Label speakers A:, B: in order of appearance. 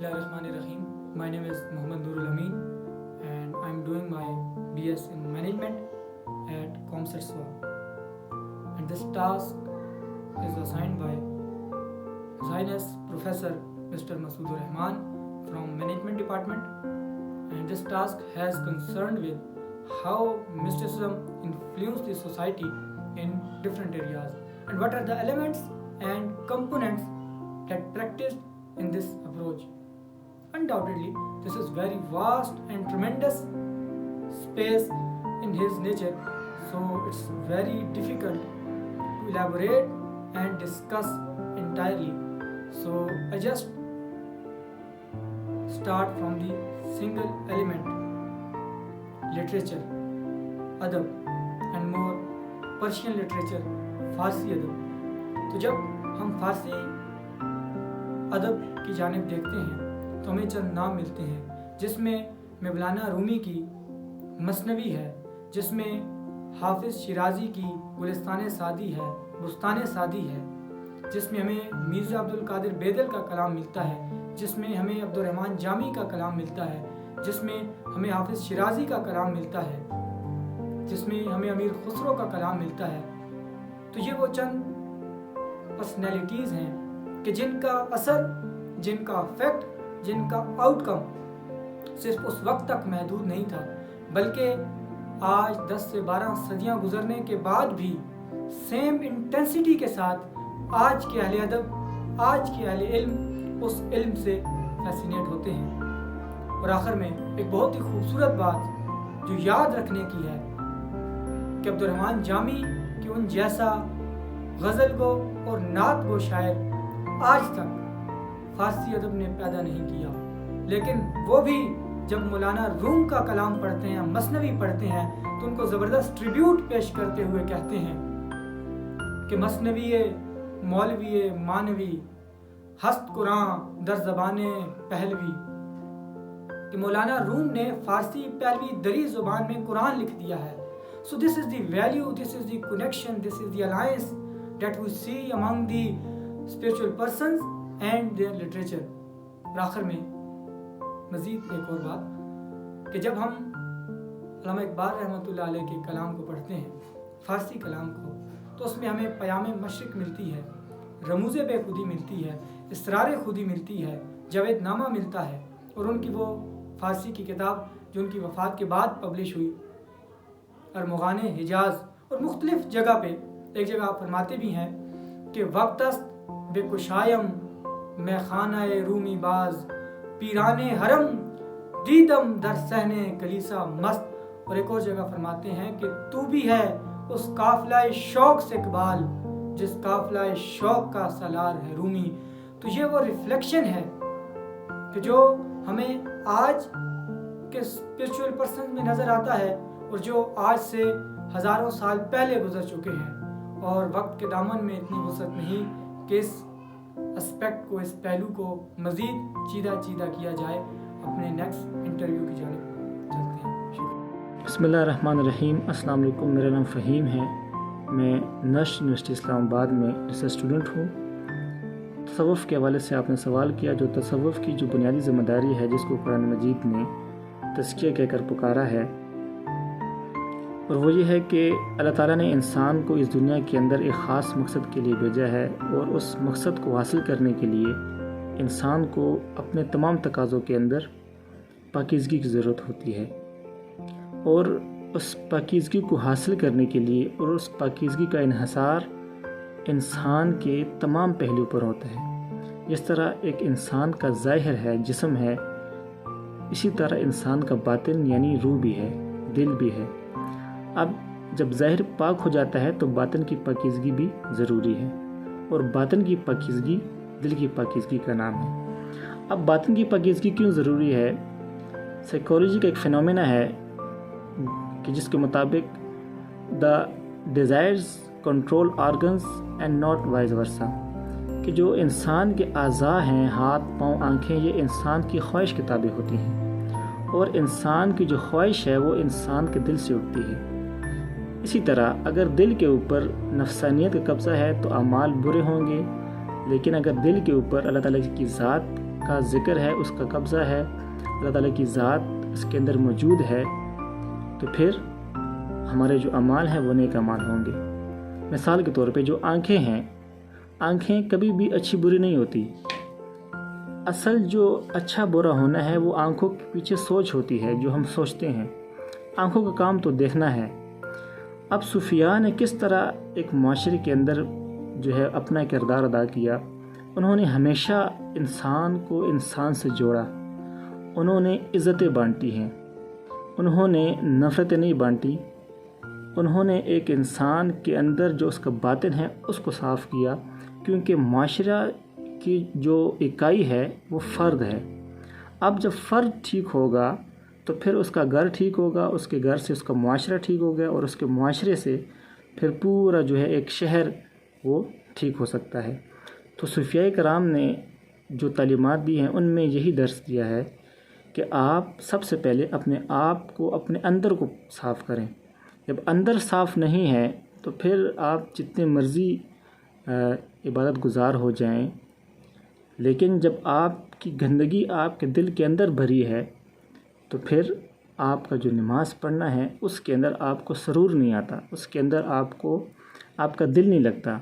A: Bismillahirrahmanirrahim. My name is Muhammad Nurul Amin and I'm doing my BS in Management at ComSet SWA. And this task is assigned by His Highness Professor Mr. Masoodur Rahman from Management Department. And this task has concerned with how mysticism influenced the society in different areas and what are the elements and components that practiced in this approach. Undoubtedly, this is very vast and tremendous space in his nature, so it's very difficult to elaborate and discuss entirely. So I just start from the single element, literature, adab and more Persian literature, फारसी अदब. तो जब हम फारसी अदब की जानिब देखते हैं तो हमें चंद नाम मिलते हैं जिसमें मौलाना रूमी की मसनवी है, जिसमें हाफिज़ शिराज़ी की गुलिस्तान सादी है, बुस्तान सादी है, जिसमें हमें मिर्ज़ा अब्दुल कादिर बेदल का कलाम मिलता है, जिसमें हमें अब्दुर्रहमान जामी का कलाम मिलता है, जिसमें हमें हाफिज़ शिराज़ी का कलाम मिलता है, जिसमें हमें अमीर खुसरो का कलाम मिलता है. तो ये वो चंद पर्सनैलिटीज़ हैं कि जिनका असर, जिनका इफेक्ट, जिनका आउटकम सिर्फ उस वक्त तक महदूद नहीं था, बल्कि आज 10 से 12 सदियां गुजरने के बाद भी सेम इंटेंसिटी के साथ आज के अहले अदब, आज के अहले इल्म उस इल्म से फैसिनेट होते हैं. और आखिर में एक बहुत ही खूबसूरत बात जो याद रखने की है कि अब्दुर्रहमान जामी कि उन जैसा गज़ल गो और नात गो शायर आज तक फारसी अदब ने पैदा नहीं किया, लेकिन वो भी जब मौलाना रूम का कलाम पढ़ते हैं, मसनवी पढ़ते हैं, तो उनको ज़बरदस्त ट्रिब्यूट पेश करते हुए कहते हैं कि मसनवी मौलवी मानवी हस्त कुरान दर ज़बाने पहलवी, कि मौलाना रूम ने फ़ारसी पहलवी दरी ज़ुबान में कुरान लिख दिया है. So this is the value, this is the connection, this is the alliance that we see among the spiritual persons and their literature. और आखिर में मज़ीद एक और बात कि जब हम अल्लामा इकबाल रहमतुल्लाह अलैह के कलाम को पढ़ते हैं, फ़ारसी कलाम को, तो उसमें हमें पयाम मशरिक मिलती है, रमूज़ बेखुदी मिलती है, इसरार खुदी मिलती है, जावेद नामा मिलता है, और उनकी वो फ़ारसी की किताब जो उनकी वफ़ात के बाद पब्लिश हुई, अरमुगान हिजाज, और मुख्तलिफ जगह पे एक जगह आप फरमाते भी हैं कि वक्तस्त बेकुशायम मैं खानाए रूमी बाज पीराने हरम दीदम दर सहने कलीसा मस्त. और एक और जगह फरमाते हैं कि तू भी है उस काफिलाए शौक से इकबाल जिस काफिलाए शौक का सलार है रूमी. तो ये वो रिफ्लेक्शन है कि जो हमें आज के स्पिरिचुअल पर्सन में नज़र आता है और जो आज से हज़ारों साल पहले गुजर चुके हैं, और वक्त के दामन में इतनी वसअत नहीं कि इस एस्पेक्ट को, इस पहलू को मज़ीद चीदा किया जाए. अपने नेक्स्ट इंटरव्यू की जानिब चलते हैं. शुक्रिया.
B: बिस्मिल्लाहिर्रहमानिर्रहीम. अस्सलाम वालेकुम. मेरा नाम फ़हीम है. मैं नश यूनिवर्सिटी इस्लामाबाद में रिसर्च स्टूडेंट हूँ. तसव्वुफ़ के हवाले से आपने सवाल किया. जो तसव्वुफ़ की जो बुनियादी ज़िम्मेदारी है जिसको कुरान मजीद ने तज़किया कहकर पुकारा है, और वो ये है कि अल्लाह ताला ने इंसान को इस दुनिया के अंदर एक ख़ास मकसद के लिए भेजा है, और उस मकसद को हासिल करने के लिए इंसान को अपने तमाम तकाज़ों के अंदर पाकीज़गी की ज़रूरत होती है. और उस पाकीज़गी को हासिल करने के लिए और उस पाकीज़गी का इन्हिसार इंसान के तमाम पहलू पर होता है. जिस तरह एक इंसान का ज़ाहिर है, जिस्म है, इसी तरह इंसान का बातिन यानी रूह भी है, दिल भी है. अब जब ज़ाहिर पाक हो जाता है तो बातिन की पाकीज़गी भी ज़रूरी है, और बातिन की पाकीज़गी दिल की पाकीज़गी का नाम है. अब बातिन की पाकीज़गी क्यों ज़रूरी है? साइकोलॉजी का एक फिनोमेना है कि जिसके मुताबिक the desires control organs and not vice versa, कि जो इंसान के अज़ा हैं, हाथ पाँव आँखें, ये इंसान की ख्वाहिश की ताबे होती हैं, और इंसान की जो ख्वाहिश है वो इंसान के दिल से उठती है. इसी तरह अगर दिल के ऊपर नफसानियत का कब्ज़ा है तो अमाल बुरे होंगे, लेकिन अगर दिल के ऊपर अल्लाह ताला की ज़ात کا ذکر ہے، اس کا قبضہ ہے، اللہ تعالیٰ کی ذات اس کے اندر موجود ہے، تو پھر ہمارے جو اعمال ہیں وہ نیک اعمال ہوں گے۔ مثال کے طور پہ جو آنکھیں ہیں، آنکھیں کبھی بھی اچھی بری نہیں ہوتی۔ اصل جو اچھا برا ہونا ہے وہ آنکھوں کے پیچھے سوچ ہوتی ہے، جو ہم سوچتے ہیں۔ آنکھوں کا کام تو دیکھنا ہے۔ اب صوفیاء نے کس طرح ایک معاشرے کے اندر جو ہے اپنا کردار ادا کیا، انہوں نے ہمیشہ انسان کو انسان سے جوڑا، انہوں نے عزتیں بانٹی ہیں، انہوں نے نفرتیں نہیں بانٹی، انہوں نے ایک انسان کے اندر جو اس کا باطن ہے اس کو صاف کیا، کیونکہ معاشرہ کی جو اکائی ہے وہ فرد ہے۔ اب جب فرد ٹھیک ہوگا تو پھر اس کا گھر ٹھیک ہوگا، اس کے گھر سے اس کا معاشرہ ٹھیک ہوگا، اور اس کے معاشرے سے پھر پورا جو ہے ایک شہر وہ ٹھیک ہو سکتا ہے۔ تو صوفیاء کرام نے جو تعلیمات دی ہیں ان میں یہی درس دیا ہے کہ آپ سب سے پہلے اپنے آپ کو، اپنے اندر کو صاف کریں۔ جب اندر صاف نہیں ہے تو پھر آپ جتنے مرضی عبادت گزار ہو جائیں، لیکن جب آپ کی گندگی آپ کے دل کے اندر بھری ہے تو پھر آپ کا جو نماز پڑھنا ہے اس کے اندر آپ کو سرور نہیں آتا، اس کے اندر آپ کا دل نہیں لگتا۔